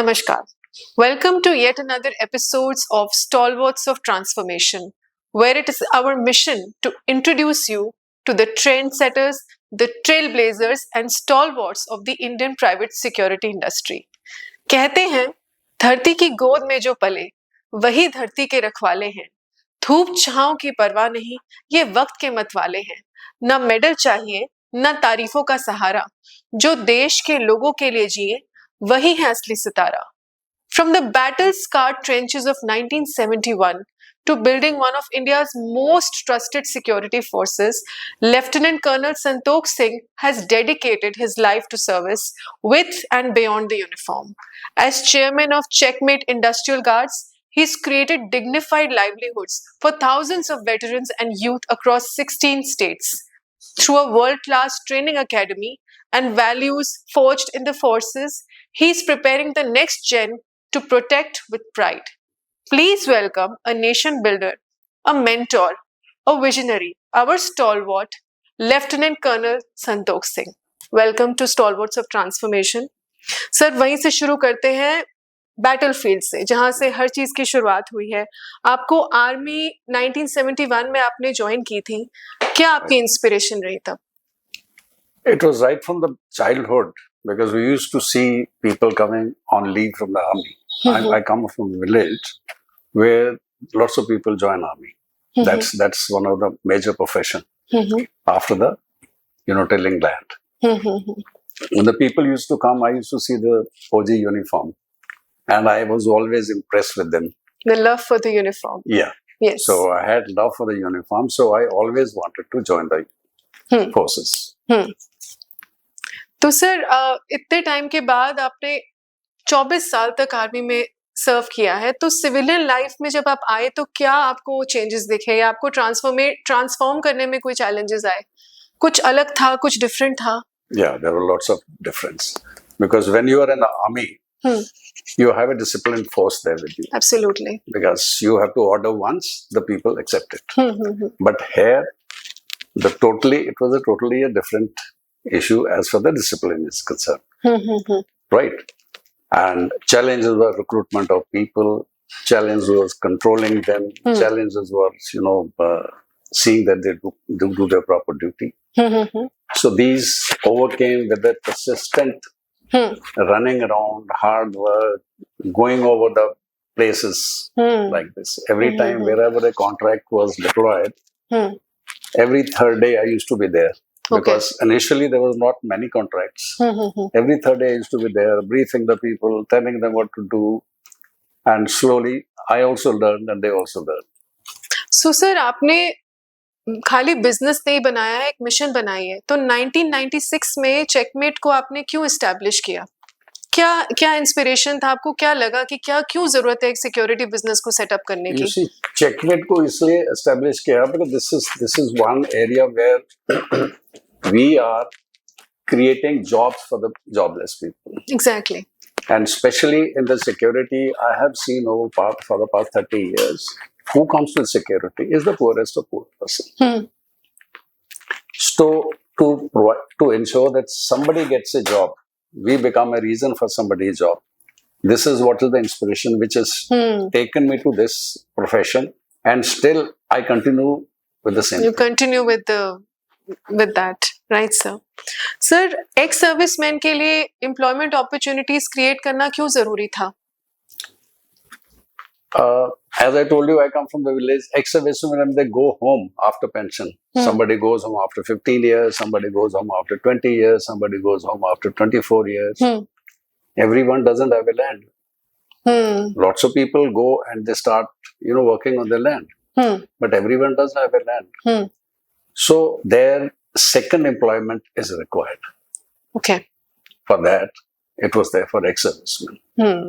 Namaskar. Welcome to yet another episodes of Stalwarts of Transformation, where it is our mission to introduce you to the trendsetters, the trailblazers, and stalwarts of the Indian private security industry. कहते हैं, धरती की गोद में जो पले, वही धरती के रखवाले हैं. धूप छांव की परवाह नहीं, ये वक्त के मतवाले हैं. न मेडल चाहिए, न तारीफों का सहारा. जो देश के लोगों के लिए जिए, वही है असली सितारा. From the battle-scarred trenches of 1971 to building one of India's most trusted security forces, Lieutenant Colonel Santokh Singh has dedicated his life to service with and beyond the uniform. As chairman of Checkmate Industrial Guards, he's created dignified livelihoods for thousands of veterans and youth across 16 states. Through a world-class training academy and values forged in the forces, he's preparing the next gen to protect with pride. Please welcome a nation builder, a mentor, a visionary, our stalwart, Lieutenant Colonel Santokh Singh. Welcome to Stalwarts of Transformation. Sir वहीं से शुरू करते हैं battlefield से, जहां से हर चीज की शुरुआत हुई है. आपको आर्मी 1971 में आपने ज्वाइन की थी. क्या आपकी इंस्पिरेशन रही तब? It was right from the childhood because we used to see people coming on leave from the army. I come from a village where lots of people join army. That's one of the major profession after the tilling land. When the people used to come, I used to see the OG uniform, and I was always impressed with them. The love for the uniform. Yeah. Yes. So I had love for the uniform, so I always wanted to join the forces. तो sir इतने time के बाद आपने 24 साल तक army में सर्व किया है, तो सिविलियन लाइफ में जब आप आए तो क्या आपको चेंजेस दिखे या आपको ट्रांसफॉर्म करने में कोई चैलेंजेस आए? कुछ अलग था, कुछ डिफरेंट था? Yeah, there were lots of difference because when you are in the army, you have a disciplined force there with you. Absolutely. Because you have to order once, the people accept it. But here, it was a totally different issue as far the discipline is concerned. Right? And challenges were recruitment of people, challenge was controlling them, challenges was, seeing that they do their proper duty. So these overcame with the persistent running around, hard work, going over the places like this. Every time, wherever a contract was deployed, every third day I used to be there. Because initially there was not many contracts. Every third day I used to be there, briefing the people, telling them what to do. And slowly I also learned and they also learned. So sir, आपने खाली business नहीं बनाया है, एक mission बनाई है. तो 1996 में चेकमेट को आपने क्यों एस्टैब्लिश किया? क्या इंस्पिरेशन था आपको? क्या लगा कि क्यों जरूरत है एक सिक्योरिटी बिजनेस को सेटअप करने की? You see, चेकमेट को इसलिए एस्टैब्लिश किया because this is one area where we are creating jobs for the jobless people. Exactly. And especially in the security, I have seen for the past 30 years, who comes to security is the poorest of poor person. So to ensure that somebody gets a job, we become a reason for somebody's job. This is what is the inspiration which has taken me to this profession, and still I continue with the same. You continue with that, right, sir? Sir, ex-servicemen के लिए employment opportunities create करना क्यों जरूरी था? As I told you, I come from the village. Ex-servicemen, they go home after pension. Somebody goes home after 15 years, somebody goes home after 20 years, somebody goes home after 24 years. Everyone doesn't have a land. Lots of people go and they start, working on the land. But everyone doesn't have a land. So their second employment is required. Okay. For that, it was there for ex-servicemen.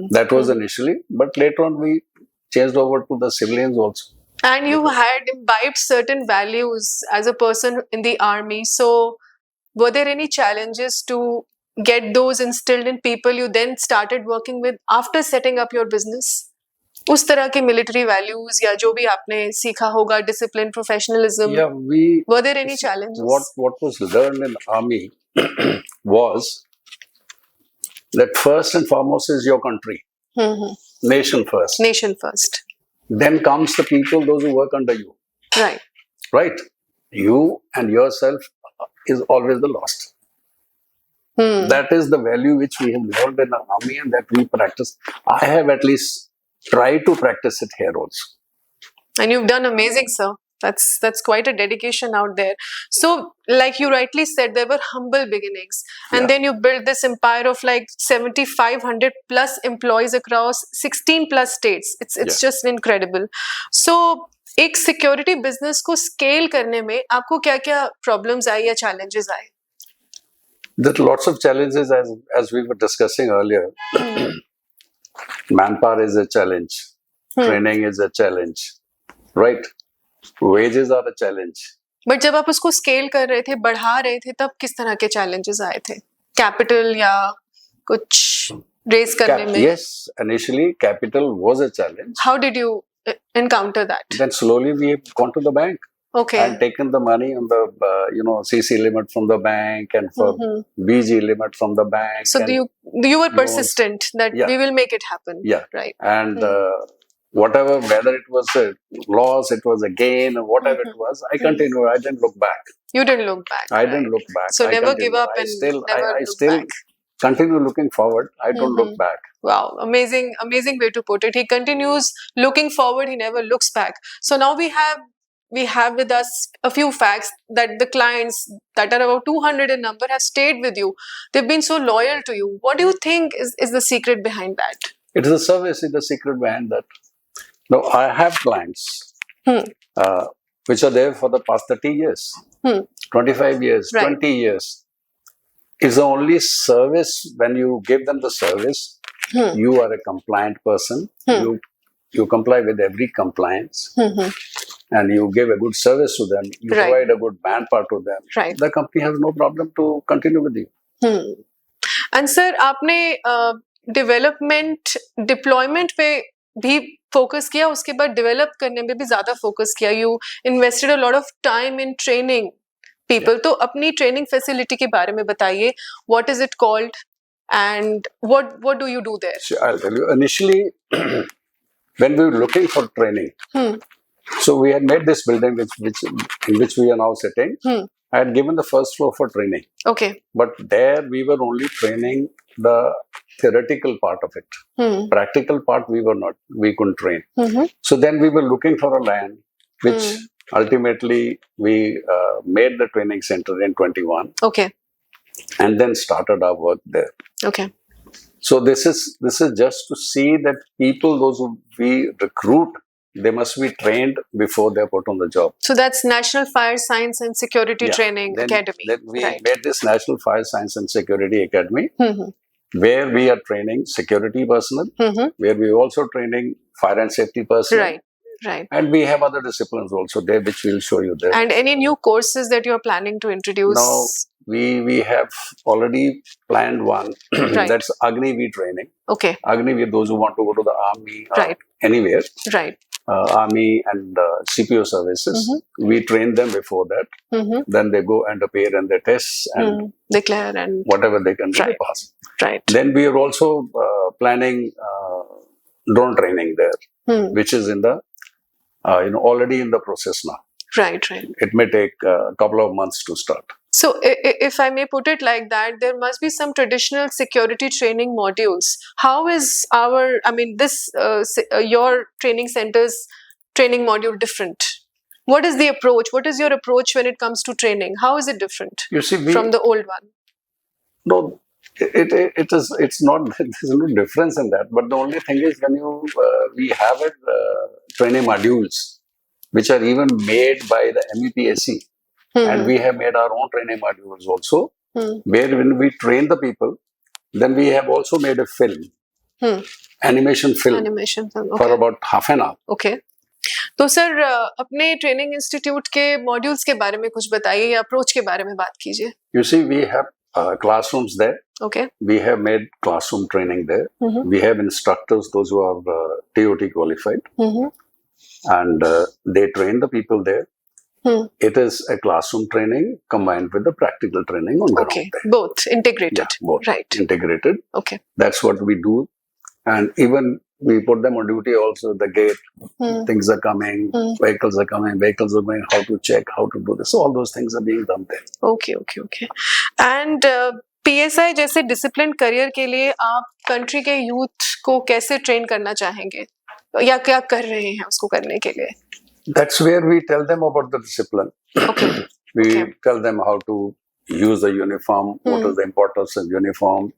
That was initially, but later on we changed over to the civilians also. And you had imbibed certain values as a person in the army. So were there any challenges to get those instilled in people you then started working with after setting up your business? उस तरह के military values या जो भी आपने सीखा होगा, discipline, professionalism. Yeah, were there any challenges? What was learned in army was that first and foremost is your country, nation first. Nation first. Then comes the people, those who work under you. Right. Right? You and yourself is always the lost. That is the value which we have learned in our army and that we practice. I have at least tried to practice it here also. And you've done amazing, sir. That's quite a dedication out there. So, like you rightly said, there were humble beginnings, and then you built this empire of like 7,500 plus employees across 16 plus states. It's just incredible. So, एक security business को scale करने में आपको क्या-क्या problems आई या challenges आए? There are lots of challenges as we were discussing earlier. Manpower is a challenge. Training is a challenge. Right? Wages are a challenge. But जब आप उसको scale कर रहे थे, बढ़ा रहे थे, तब किस तरह के challenges आए थे? Capital या कुछ raise करने में? Yes, initially capital was a challenge. How did you encounter that? Then slowly we have gone to the bank. Okay. And taken the money on the CC limit from the bank and for BG limit from the bank. So you were persistent that we will make it happen. Yeah. Right. And whatever, whether it was a loss, it was a gain, or whatever it was, I continued. I didn't look back. You didn't look back. I didn't look back. So never give up and never look back. Continue looking forward. I don't look back. Wow, amazing way to put it. He continues looking forward. He never looks back. So now we have with us a few facts that the clients that are about 200 in number have stayed with you. They've been so loyal to you. What do you think is the secret behind that? It is a service, is the secret behind that. Now, I have clients which are there for the past 30 years, 25 years, 20 years. It's the only service when you give them the service, you are a compliant person. You comply with every compliance and you give a good service to them. You provide a good manpower to them. Right. The company has no problem to continue with you. And sir, आपने development, deployment पे भी focus किया, उसके बाद develop करने में भी ज़्यादा focus किया. You invested a lot of time in training people. तो अपनी training facility के बारे में बताइए. What is it called? And what do you do there? So I'll tell you. Initially, when we were looking for training, so we had made this building in which we are now sitting. I had given the first floor for training. Okay. But there we were only training the theoretical part of it. Practical part we couldn't train. So then we were looking for a land, which ultimately we made the training center in 21. Okay. And then started our work there. Okay. So this is just to see that people, those who we recruit, they must be trained before they're put on the job. So that's National Fire Science and Security Training Academy. Then we made this National Fire Science and Security Academy, where we are training security personnel, where we are also training fire and safety personnel. Right. And we have other disciplines also there, which we'll show you there. And any new courses that you're planning to introduce? Now, we have already planned one. That's Agniveer training. Okay. Agniveer, those who want to go to the army, anywhere. Right. Army and CPO services. We train them before that. Then they go and appear in their tests and declare and whatever they can do, they pass. Right. Then we are also planning drone training there, which is in the already in the process now. Right. It may take a couple of months to start. So, if I may put it like that, there must be some traditional security training modules. How is your training center's training module different? What is the approach? What is your approach when it comes to training? How is it different from the old one? No, it's not. There's no difference in that. But the only thing is when we have training modules, which are even made by the MEPSC. And we have made our own training modules also, where when we train the people, then we have also made a film, animation film for about half an hour. Okay. तो sir अपने training institute के modules के बारे में कुछ बताइए या approach के बारे में बात कीजिए. You see, we have classrooms there. Okay. We have made classroom training there. We have instructors, those who are TOT qualified, and they train the people there. It is a classroom training combined with the practical training on ground. Okay, both integrated. Yeah, both. Right. Integrated. Okay. That's what we do. And even we put them on duty also, the gate, things are coming, vehicles are coming, vehicles are going, how to check, how to do this. So all those things are being done there. Okay. And PSI जैसे discipline career के लिए आप country के youth को कैसे train करना चाहेंगे या क्या कर रहे हैं उसको करने के लिए? That's where we tell them about the discipline. Okay. We tell them how to use the uniform, what is the importance of uniform,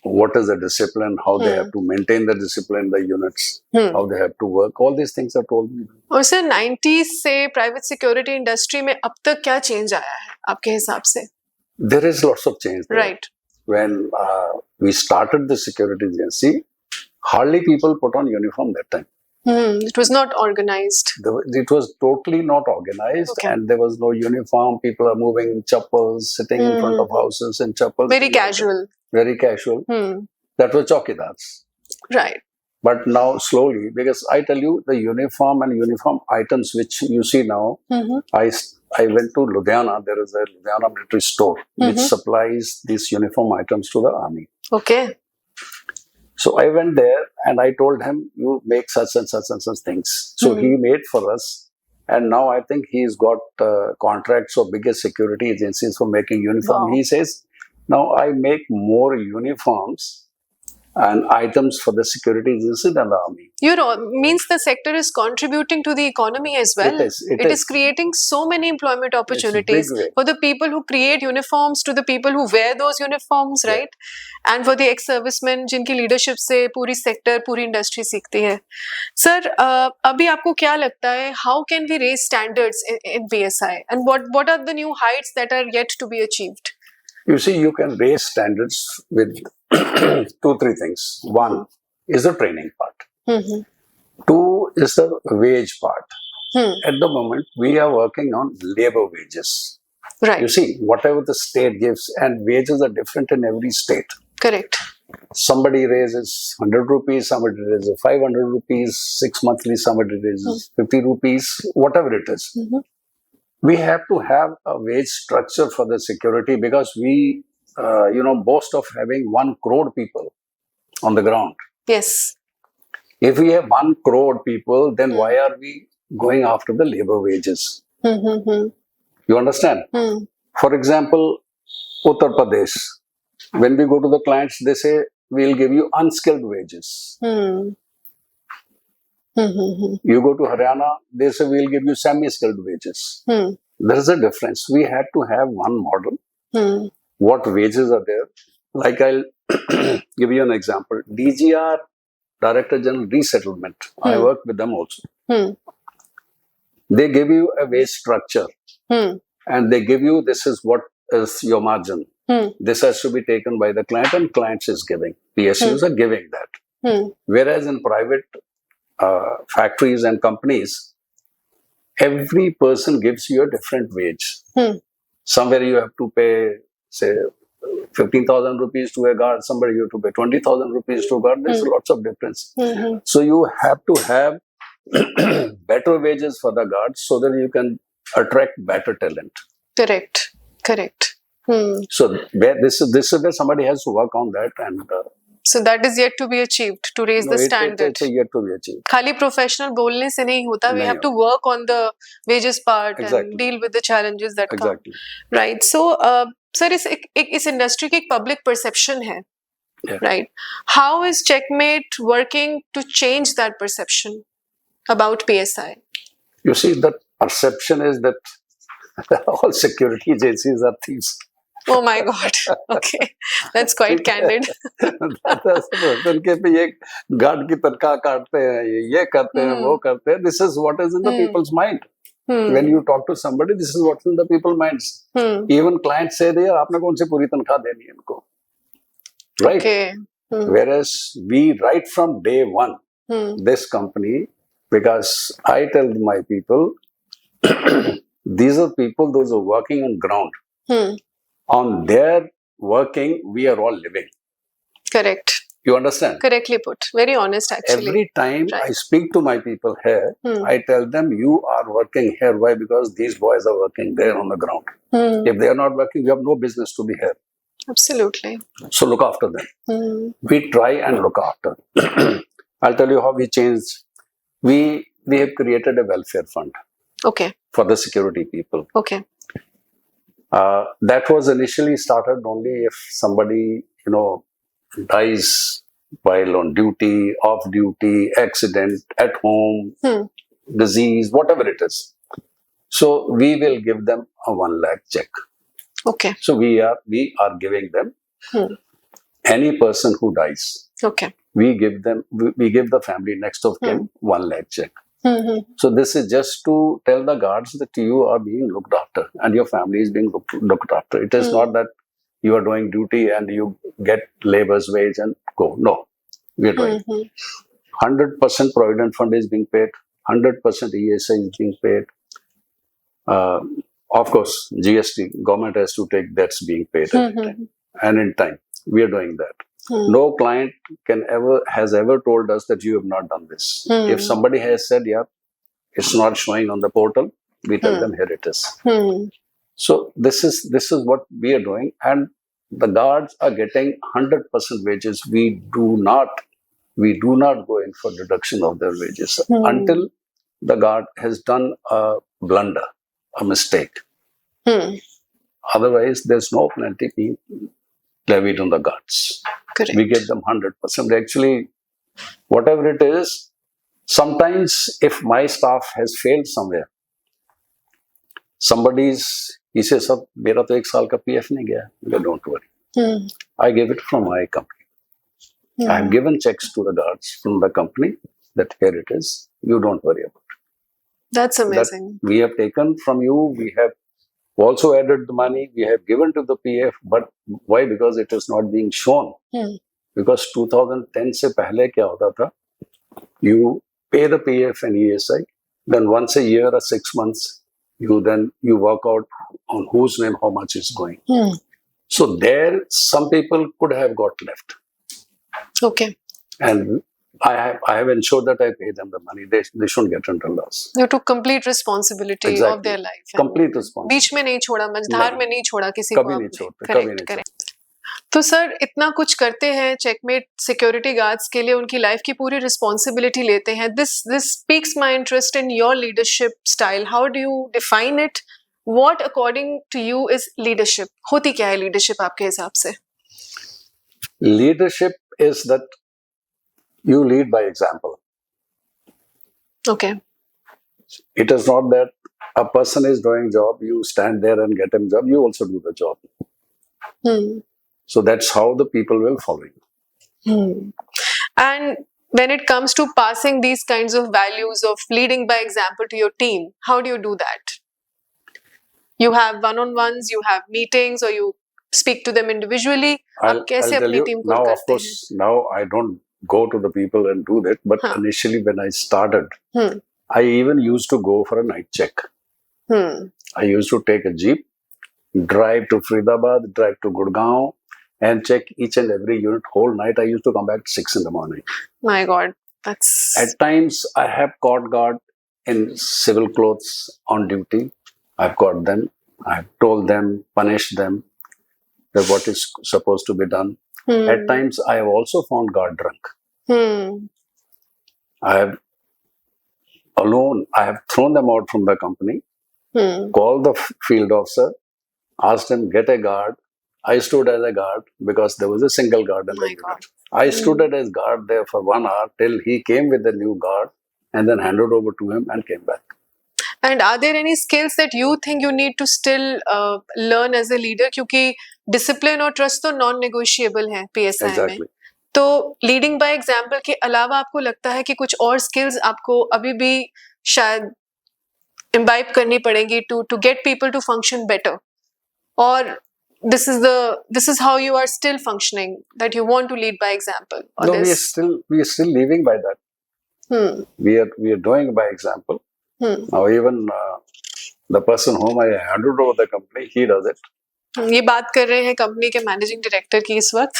what is the discipline, how they have to maintain the discipline, the units, how they have to work. All these things are told me. और sir 90s से private security industry में अब तक क्या change आया है आपके हिसाब से? There is lots of change there. Right. When we started the security agency, hardly people put on uniform that time. It was not organized. It was totally not organized, and there was no uniform. People are moving in chappals, sitting in front of houses in chappals. Very casual. Very casual. That was chowkidars. Right. But now slowly, because I tell you, the uniform and uniform items which you see now, I went to Ludhiana. There is a Ludhiana military store which supplies these uniform items to the army. Okay. So I went there and I told him, you make such and such and such things. So he made for us. And now I think he's got contracts of biggest security agencies for making uniform. Wow. He says, now I make more uniforms and items for the security agency than the army. You know, means the sector is contributing to the economy as well. It is creating so many employment opportunities for the people who create uniforms, to the people who wear those uniforms, right? And for the ex-servicemen जिनकी leadership से पूरी sector, पूरी industry सीखती है. Sir, अभी आपको क्या लगता है? How can we raise standards in PSI? And what are the new heights that are yet to be achieved? You see, you can raise standards with 2-3 things. One is the training part. 2 is the wage part. At the moment, we are working on labor wages. Right. You see, whatever the state gives, and wages are different in every state. Correct. Somebody raises 100 rupees, somebody raises 500 rupees, 6 monthly, somebody raises 50 rupees, whatever it is. We have to have a wage structure for the security because we, boast of having 1 crore people on the ground. Yes. If we have 1 crore people, then why are we going after the labor wages? You understand? For example, Uttar Pradesh, when we go to the clients, they say, we'll give you unskilled wages. You go to Haryana, they say, we'll give you semi-skilled wages. There is a difference. We had to have one model. What wages are there? Like I'll give you an example. DGR, Director General Resettlement. I work with them also. They give you a wage structure. And they give you, this is what is your margin. This has to be taken by the client, and clients is giving. PSUs are giving that. Whereas in private factories and companies, every person gives you a different wage. Somewhere you have to pay, say, 15,000 rupees to a guard. Somebody you have to pay 20,000 rupees to a guard. There's lots of difference. So you have to have better wages for the guards so that you can attract better talent. Correct. So this is where somebody has to work on that, and so that is yet to be achieved to raise the standard. It's yet to be achieved. खाली professional बोलने से नहीं होता. We have to work on the wages part and deal with the challenges that come. Right. So, sir, इस industry की एक public perception है. Right. How is Checkmate working to change that perception about PSI? You see, the perception is that all security agencies are thieves. Oh my God. Okay. That's quite candid. ये guard की तनख्वाह काटते हैं, ये करते हैं, वो करते हैं. This is what is in the people's mind. When you talk to somebody, this is what's in the people's minds. Even clients say, "यार आपने कौन सी पूरी तनख्वाह देनी है इनको?" Right? Okay. Whereas we right from day one, this company, because I tell my people, these are people those are working on ground. On their working, we are all living. Correct. You understand? Correctly put. Very honest, actually. Every time Right. I speak to my people here, I tell them, you are working here. Why? Because these boys are working there on the ground. If they are not working, you have no business to be here. Absolutely. So look after them. We try and look after. I'll tell you how we changed. We have created a welfare fund. Okay. For the security people. Okay. That was initially started only if somebody, dies while on duty, off duty, accident, at home, disease, whatever it is. So we will give them a 1 lakh check. Okay. So we are giving them any person who dies. Okay. We give the family next of kin 1 lakh check. So this is just to tell the guards that you are being looked after and your family is being looked after. It is not that you are doing duty and you get labor's wage and go. No, we are doing 100% provident fund is being paid, 100% ESI is being paid. Of course, GST government has to take, that's being paid every time and in time. We are doing that. No client has ever told us that you have not done this. If somebody has said, yeah, it's not showing on the portal, we tell them here it is. So this is what we are doing, and the guards are getting 100% wages. We do not go in for deduction of their wages until the guard has done a blunder, a mistake. Otherwise, there's no penalty being levied on the guards. Correct. We get them 100%. Actually, whatever it is, sometimes if my staff has failed somewhere, he says, "Sir, mera to ek saal ka PF nahi gaya." Don't worry. I give it from my company. I have given checks to the guards from the company that here it is. You don't worry about it. That's amazing. That we have taken from you. We have also added the money. We have given to the PF. But why? Because it is not being shown. Because 2010 se pehle kya hota tha? You pay the PF and ESI. Then once a year or 6 months, you work out on whose name how much is going. So there, some people could have got left. Okay. And I have ensured that I pay them the money. They shouldn't get under loss. You took complete responsibility Exactly. of their life. Complete responsibility. बीच में नहीं छोड़ा, मझधार में नहीं छोड़ा किसी को. कभी नहीं छोड़ते. Correct, correct. तो सर इतना कुछ करते हैं चेकमेट सिक्योरिटी गार्ड्स के लिए, उनकी लाइफ की पूरी रिस्पॉन्सिबिलिटी लेते हैं. This speaks my interest in your leadership style. How do you define it? What according to you is leadership? होती क्या है लीडरशिप आपके हिसाब से? Leadership is that you lead by example. Okay. It is not that a person is doing job, you stand there and get him job, you also do the job. So that's how the people will follow you. And when it comes to passing these kinds of values of leading by example to your team, how do you do that? You have one-on-ones, you have meetings, or you speak to them individually. आप कैसे अपनी team को करते हैं? Of course, now I don't go to the people and do that, but initially when I started, I even used to go for a night check. I used to take a jeep, drive to Faridabad, drive to Gurgaon, and check each and every unit whole night. I used to come back at 6 in the morning. My God, that's... At times, I have caught guard in civil clothes on duty. I've caught them. I've told them, punished them, that what is supposed to be done. At times, I have also found guard drunk. I have thrown them out from the company, called the field officer, asked him, get a guard. I stood as a guard because there was a single guard in the unit. I stood as guard there for 1 hour till he came with the new guard and then handed over to him and came back. And are there any skills that you think you need to still learn as a leader? क्योंकि discipline और trust तो non-negotiable है PSI exactly. में. तो leading by example के अलावा आपको लगता है कि कुछ और skills आपको अभी भी शायद imbibe करनी पड़ेंगी to get people to function better? Or this is how you are still functioning, that you want to lead by example? Or no, we are still living by that. We are doing by example. Now even the person whom I handed over the company, he does it. ये बात कर रहे हैं company के managing director की इस वक्त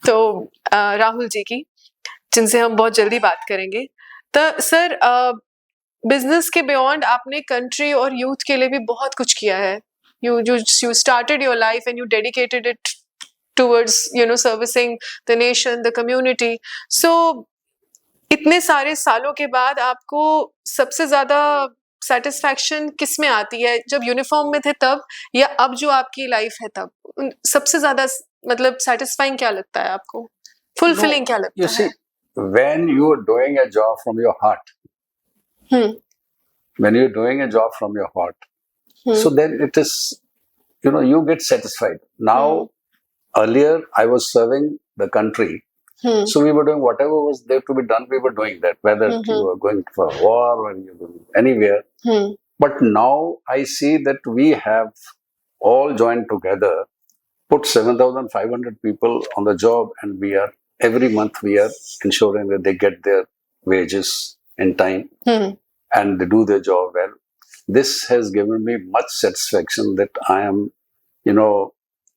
तो राहुल जी की, जिनसे हम बहुत जल्दी बात करेंगे। तो सर, बिजनेस के बियॉन्ड आपने कंट्री और यूथ के लिए भी बहुत कुछ किया है। you started your life and you dedicated it towards servicing the nation, the community. So इतने सारे सालों के बाद आपको सबसे ज्यादा सेटिस्फैक्शन किस में आती है? जब यूनिफॉर्म में थे तब, या अब जो आपकी लाइफ है तब? सबसे ज्यादा मतलब सेटिस्फाइंग क्या लगता है आपको? फुलफिलिंग क्या लगता You see, when you are doing a job from your heart, है? when you're doing a job from your heart, so then it is, you get satisfied. Now, earlier I was serving the country, so we were doing whatever was there to be done, we were doing that, whether you were going for a war or you were going anywhere. But now I see that we have all joined together, put 7,500 people on the job, and every month we are ensuring that they get their wages in time and they do their job well. This has given me much satisfaction that I am,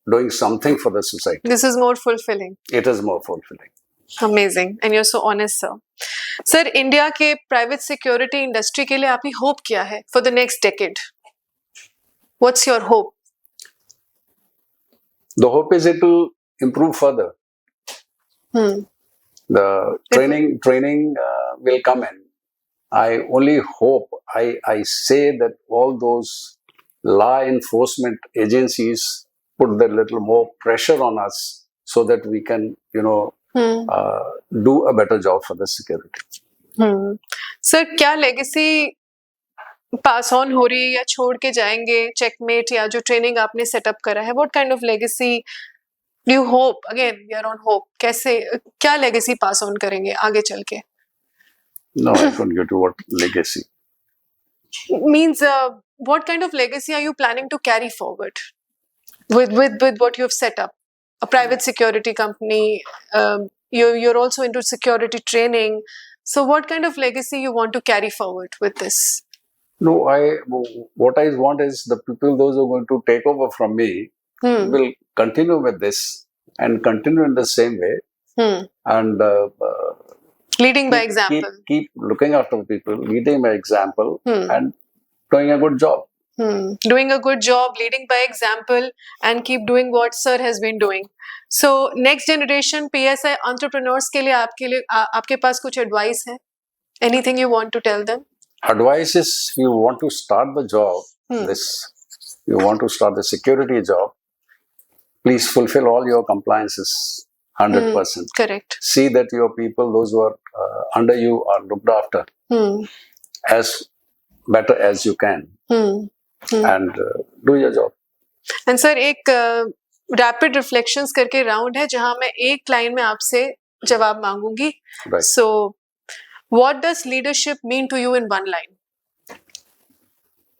doing something for the society. This is more fulfilling. It is more fulfilling. Amazing. And you're so honest, sir. Sir, India के private security industry के लिए आपकी hope क्या है for the next decade? What's your hope? The hope is it will improve further. The training will come in. I only hope, I say that all those law enforcement agencies put a little more pressure on us so that we can, do a better job for the security. Sir, क्या legacy pass on हो रही है या छोड़ के जाएंगे? Checkmate या जो ट्रेनिंग आपने सेटअप करा है, what kind of legacy do you hope? Again, we are on hope. कैसे, क्या legacy पास ऑन करेंगे आगे चल के? No, I couldn't get to what legacy. Means what kind of legacy are you planning to carry forward with what you have set up? A private security company. You're also into security training. So what kind of legacy you want to carry forward with this? No, what I want is the people, those who are going to take over from me, will continue with this and continue in the same way. And leading by example. Keep looking after people, leading by example, and doing a good job. Doing a good job, leading by example, and keep doing what sir has been doing. So next generation PSI entrepreneurs के लिए आपके पास कुछ advice है? Anything you want to tell them? Advice is, you want to start the job, you want to start the security job, please fulfill all your compliances 100%. Correct. See that your people, those who are under you, are looked after as better as you can. And do your job. And sir, एक rapid reflections करके round है जहां मैं एक line में आपसे जवाब मांगूंगी. Right. So, what does leadership mean to you in one line?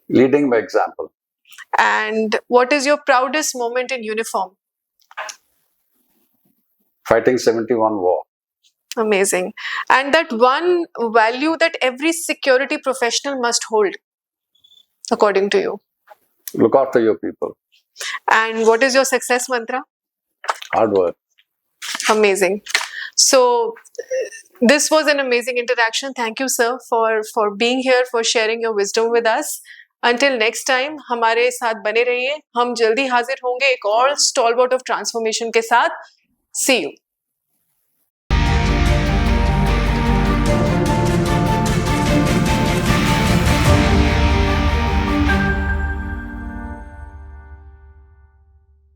Leading by example. And what is your proudest moment in uniform? Fighting 71 war. Amazing. And that one value that every security professional must hold, according to you? Look after your people. And what is your success mantra? Hard work. Amazing. So this was an amazing interaction. Thank you, sir, for being here, for sharing your wisdom with us. Until next time, हमारे साथ बने रहिए. हम जल्दी हाजिर होंगे एक और स्टॉलवर्ट ऑफ ट्रांसफॉर्मेशन के साथ. See you.